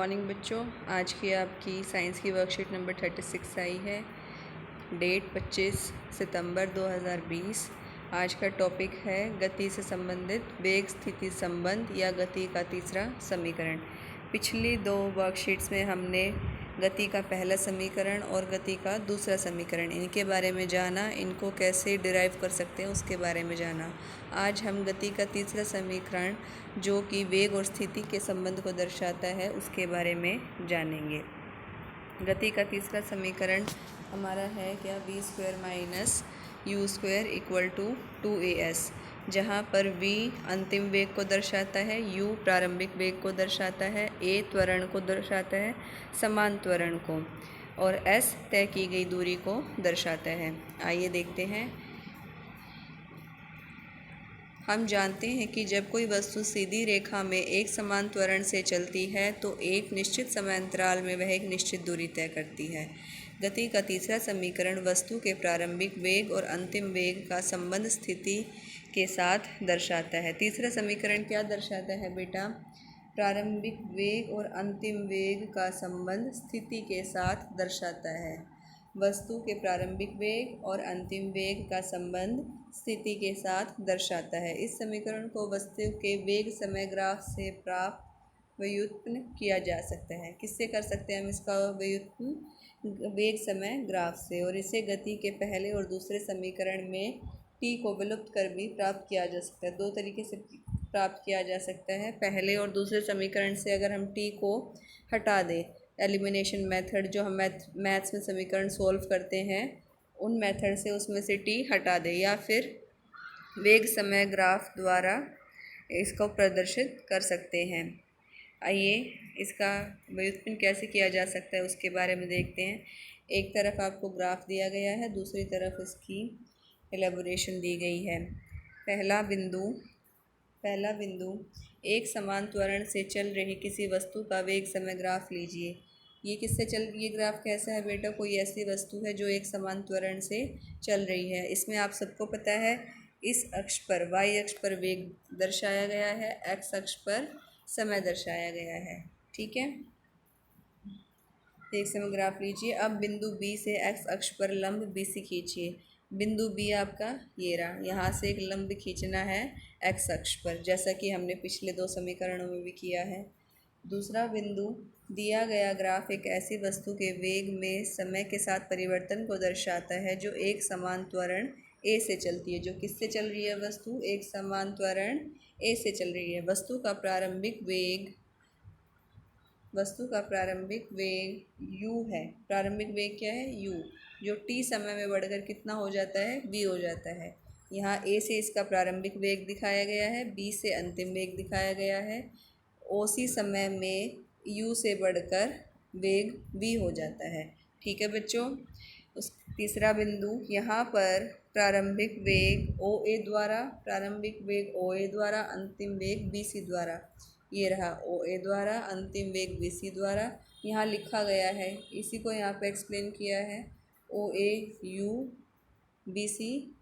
Morning बच्चों, आज की आपकी साइंस की वर्कशीट नंबर 36 आई है। डेट 25 सितंबर 2020। आज का टॉपिक है गति से संबंधित वेग स्थिति संबंध या गति का तीसरा समीकरण। पिछली दो वर्कशीट्स में हमने गति का पहला समीकरण और गति का दूसरा समीकरण इनके बारे में जाना, इनको कैसे डिराइव कर सकते हैं उसके बारे में जाना। आज हम गति का तीसरा समीकरण जो कि वेग और स्थिति के संबंध को दर्शाता है उसके बारे में जानेंगे। गति का तीसरा समीकरण हमारा है क्या, v² minus u² equal to 2as, जहाँ पर v अंतिम वेग को दर्शाता है, u प्रारंभिक वेग को दर्शाता है, a त्वरण को दर्शाता है, समान त्वरण को, और s तय की गई दूरी को दर्शाता है। आइए देखते हैं। हम जानते हैं कि जब कोई वस्तु सीधी रेखा में एक समान त्वरण से चलती है तो एक निश्चित समय अंतराल में वह एक निश्चित दूरी तय करती है। गति का तीसरा समीकरण वस्तु के प्रारंभिक वेग और अंतिम वेग का संबंध स्थिति के साथ दर्शाता है। तीसरा समीकरण क्या दर्शाता है बेटा? प्रारंभिक वेग और अंतिम वेग का संबंध स्थिति के साथ दर्शाता है। वस्तु के प्रारंभिक वेग और अंतिम वेग का संबंध स्थिति के साथ दर्शाता है। इस समीकरण को वस्तु के वेग समय ग्राफ से प्राप्त व्युत्पन्न किया जा सकता है। किससे कर सकते हैं हम इसका व्युत्पन्न? वेग समय ग्राफ से। और इसे गति के पहले और दूसरे समीकरण में t को विलुप्त कर भी प्राप्त किया जा सकता है। दो तरीके से प्राप्त किया जा सकता है। पहले और दूसरे समीकरण से अगर हम t को हटा दें, एलिमिनेशन मेथड जो हम मैथ्स में समीकरण सॉल्व करते हैं उन मेथड से उसमें से t हटा दें, या फिर वेग समय ग्राफ द्वारा इसको प्रदर्शित कर सकते हैं। आइए इसका व्युत्पन्न कैसे किया जा सकता है उसके बारे में देखते हैं। एक तरफ आपको ग्राफ दिया गया है, दूसरी तरफ इसकी एलेबोरेशन दी गई है। पहला बिंदु एक समान त्वरण से चल रही किसी वस्तु का वेग समय ग्राफ लीजिए। ये ग्राफ कैसा है बेटा? कोई ऐसी वस्तु है जो एक समान त्वरण से चल रही है। इसमें आप सबको पता है इस अक्ष पर, y अक्ष पर वेग दर्शाया गया है, x अक्ष पर समय दर्शाया गया है। ठीक है, एक समय ग्राफ लीजिए। अब बिंदु B से x अक्ष पर लंब BC खींचिए। बिंदु B आपका ये रहा, यहाँ से एक लंब खींचना है x अक्ष पर, जैसा कि हमने पिछले दो समीकरणों में भी किया है। दूसरा बिंदु, दिया गया ग्राफ एक ऐसी वस्तु के वेग में समय के साथ परिवर्तन को दर्शाता है जो एक समान त्वरण a से चलती है। जो किससे चल रही है वस्तु? एक समान त्वरण a से चल रही है। वस्तु का प्रारंभिक वेग u है। प्रारंभिक वेग क्या है? u, जो t समय में बढ़कर कितना हो जाता है? v हो जाता है। यहाँ a से इसका प्रारंभिक वेग दिखाया गया है, b से अंतिम वेग दिखाया गया है। उसी समय में u से बढ़कर वेग v हो जाता है। ठीक है बच्चों। उस तीसरा बिंदु, यहाँ पर प्रारंभिक वेग OA द्वारा अंतिम वेग BC द्वारा, ये रहा OA द्वारा अंतिम वेग BC द्वारा, यहाँ लिखा गया है, इसी को यहाँ पे एक्सप्लेन किया है। OA U, BC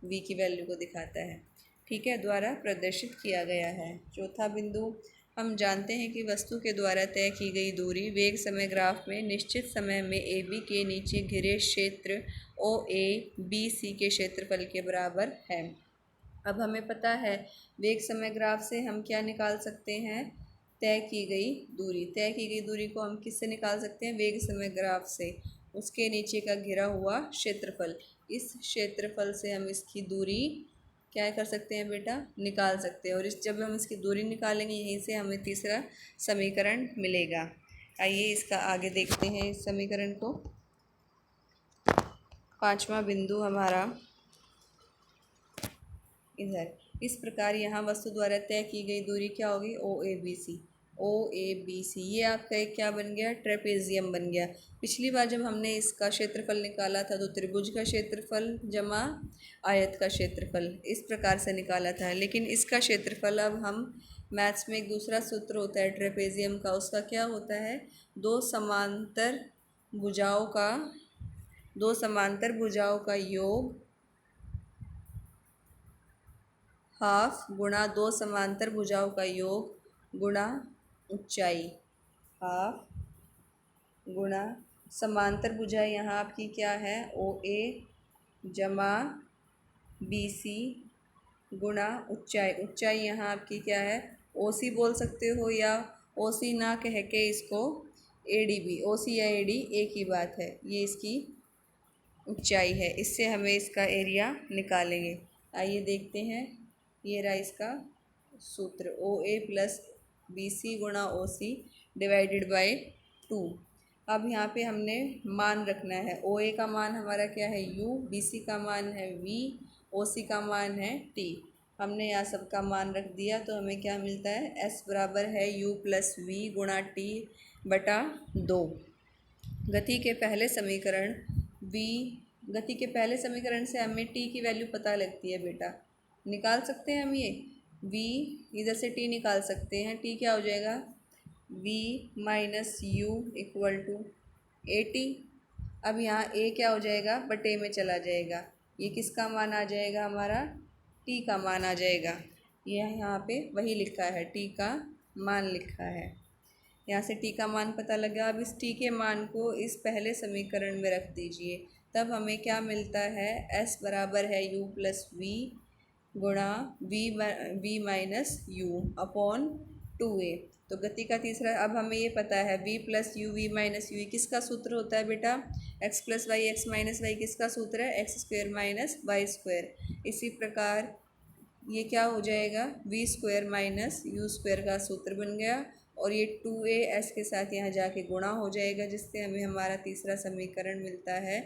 V की वैल्यू को दिखाता है। ठीक है, द्वारा प्रदर्शित किया गया है। चौथा बिंदु, हम जानते हैं कि वस्तु के द्वारा तय की गई दूरी वेग समय ग्राफ में निश्चित समय में AB के नीचे घिरे क्षेत्र OA BC के क्षेत्रफल के बराबर है। अब हमें पता है वेग समय ग्राफ से हम क्या निकाल सकते हैं? तय की गई दूरी को हम किससे निकाल सकते हैं? वेग समय ग्राफ से। उसके नीचे का घिरा हुआ क्षेत्रफल, इस क्षेत्रफल से हम इसकी दूरी क्या कर सकते हैं बेटा? निकाल सकते हैं। और जब हम इसकी दूरी निकालेंगे यहीं से हमें तीसरा समीकरण मिलेगा। आइए इसका आगे देखते हैं इस समीकरण को। पांचवा बिंदु हमारा इधर, इस प्रकार यहाँ वस्तु द्वारा तय की गई दूरी क्या होगी? OABC। ये आपका एक क्या बन गया? ट्रेपेजियम बन गया। पिछली बार जब हमने इसका क्षेत्रफल निकाला था तो त्रिभुज का क्षेत्रफल जमा आयत का क्षेत्रफल इस प्रकार से निकाला था, लेकिन इसका क्षेत्रफल अब हम मैथ्स में एक दूसरा सूत्र होता है ट्रेपेजियम का, उसका क्या होता है? दो समांतर भुजाओं का योग हाफ गुणा दो समांतर भुजाओं का योग गुणा ऊंचाई, हाफ गुणा समांतर भुजा यहाँ आपकी क्या है, ओ ए जमा बी सी गुणा ऊंचाई, ऊंचाई यहाँ आपकी क्या है, ओ सी बोल सकते हो या ओ सी ना कह के इसको ए डी भी, ओ सी या ए डी एक ही बात है, ये इसकी ऊंचाई है। इससे हमें इसका एरिया निकालेंगे। आइए देखते हैं, ये रहा इसका सूत्र, ओ ए प्लस बी सी गुणा ओ सी डिवाइडेड बाय 2। अब यहाँ पे हमने मान रखना है, ओ ए का मान हमारा क्या है u, बी सी का मान है v, ओ सी का मान है t। हमने यहाँ सबका मान रख दिया तो हमें क्या मिलता है, s बराबर है u प्लस वी गुणा t बटा 2। गति के पहले समीकरण गति के पहले समीकरण से हमें t की वैल्यू पता लगती है बेटा, निकाल सकते हैं हम ये v, इधर से t निकाल सकते हैं। t क्या हो जाएगा, v minus u equal to a t. अब यहाँ a क्या हो जाएगा, बटे में चला जाएगा, ये किसका मान आ जाएगा, हमारा t का मान आ जाएगा। यह यहाँ पे वही लिखा है, t का मान लिखा है। यहाँ से t का मान पता लगा। अब इस t के मान को इस पहले समीकरण में रख दीजिए, तब हमें क्या मिलता है, s बराबर है u प्लस वी गुणा v minus you upon 2a। तो गति का तीसरा, अब हमें ये पता है v plus u v minus u किसका सूत्र होता है बेटा, x plus y x minus y किसका सूत्र है, x square minus y square. इसी प्रकार ये क्या हो जाएगा, v square minus u square का सूत्र बन गया, और ये 2as के साथ यहाँ जाके गुणा हो जाएगा, जिससे हमें हमारा तीसरा समीकरण मिलता है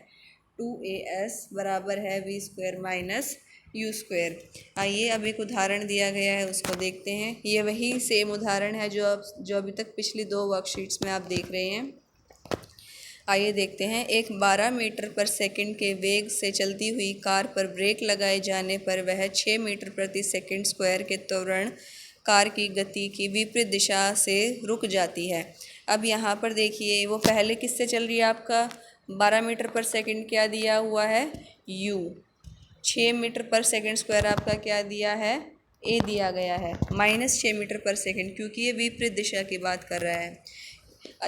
2as बराबर है v square minus u square. आइए अब एक उदाहरण दिया गया है उसको देखते हैं। ये वही सेम उदाहरण है जो अभी तक पिछली 2 वर्कशीट्स में आप देख रहे हैं। आइए देखते हैं। एक 12 मीटर पर सेकंड के वेग से चलती हुई कार पर ब्रेक लगाए जाने पर वह 6 मीटर प्रति सेकंड स्क्वायर के त्वरण कार की गति की विपरीत दिशा से रुक जाती है। अब यहाँ पर देखिए, वो पहले किससे चल रही है, आपका 12 मीटर पर सेकंड क्या दिया हुआ है, u, 6 मीटर पर सेकंड स्क्वायर आपका क्या दिया है, a दिया गया है, माइनस 6 मीटर पर सेकंड, क्योंकि ये विपरीत दिशा की बात कर रहा है।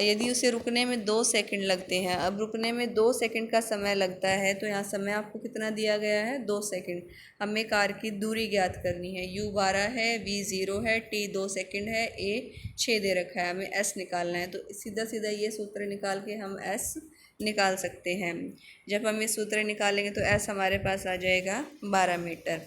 यदि उसे रुकने में 2 सेकंड लगते हैं, अब रुकने में 2 सेकंड का समय लगता है, तो यहाँ समय आपको कितना दिया गया है, 2 सेकंड। हमें कार की दूरी ज्ञात करनी है, u 12 है, v 0 है, t 2 सेकंड है, a 6 दे रखा है, हमें s निकालना है। तो सीधा सीधा ये सूत्र निकाल के हम s निकाल सकते हैं। जब हम ये सूत्र निकालेंगे तो s हमारे पास आ जाएगा 12 मीटर।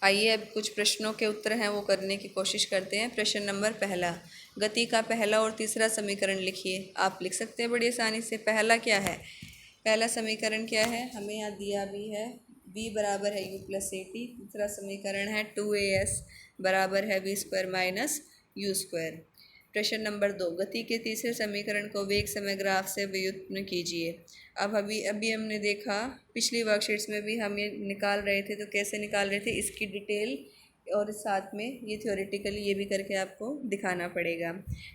आइए अब कुछ प्रश्नों के उत्तर हैं वो करने की कोशिश करते हैं। प्रश्न नंबर पहला, गति का पहला और तीसरा समीकरण लिखिए। आप लिख सकते हैं बड़ी आसानी से। पहला क्या है, पहला समीकरण क्या है, हमें यहाँ दिया भी है v बराबर है u प्लस ए टी। तीसरा समीकरण है 2as बराबर है v square minus u square. प्रश्न नंबर 2, गति के तीसरे समीकरण को वेग समय ग्राफ से व्युत्पन्न कीजिए। अब अभी हमने देखा, पिछली वर्कशीट्स में भी हम ये निकाल रहे थे, तो कैसे निकाल रहे थे इसकी डिटेल, और साथ में ये थ्योरेटिकली ये भी करके आपको दिखाना पड़ेगा।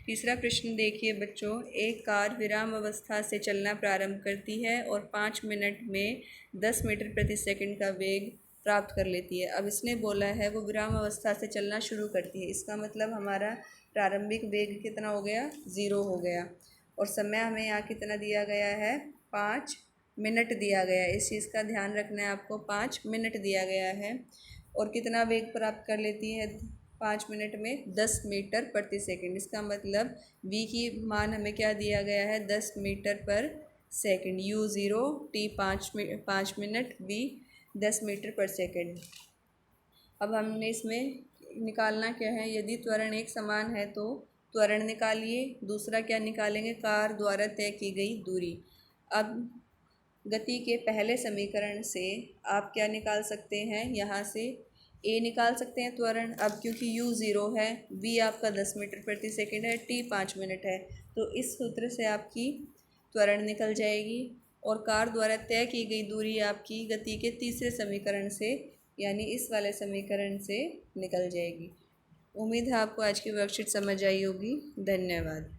तीसरा प्रश्न देखिए बच्चों, एक कार विराम अवस्था से चलना प्रारंभ करती है और 5 मिनट में 10 मीटर प्रति सेकंड का वेग प्राप्त कर लेती है। अब इसने बोला है वो विराम अवस्था से चलना शुरू करती है, इसका मतलब हमारा प्रारंभिक वेग कितना हो गया, 0 हो गया, और समय हमें यहाँ कितना दिया गया है, 5 मिनट दिया गया है। इस चीज़ का ध्यान रखना है आपको, 5 मिनट दिया गया है, और कितना वेग प्राप्त कर लेती है 5 मिनट में, 10 मीटर प्रति सेकंड। इसका मतलब v की मान हमें क्या दिया गया है, 10 मीटर पर second, u 0, t 5 minute, v 10 metre पर सेकंड। अब हमने इसमें निकालना क्या है, यदि त्वरण एक समान है तो त्वरण निकालिए। दूसरा क्या निकालेंगे, कार द्वारा तय की गई दूरी। अब गति के पहले समीकरण से आप क्या निकाल सकते हैं, यहाँ से a निकाल सकते हैं त्वरण। अब क्योंकि u 0 है, v आपका 10 मीटर प्रति सेकंड है, t 5 मिनट है, तो इस सूत्र से आपकी त्वरण निकल जाएगी, और कार द्वारा तय की गई दूरी आपकी गति के तीसरे समीकरण से, यानी इस वाले समीकरण से निकल जाएगी। उम्मीद है आपको आज की वर्कशीट समझ आई होगी। धन्यवाद।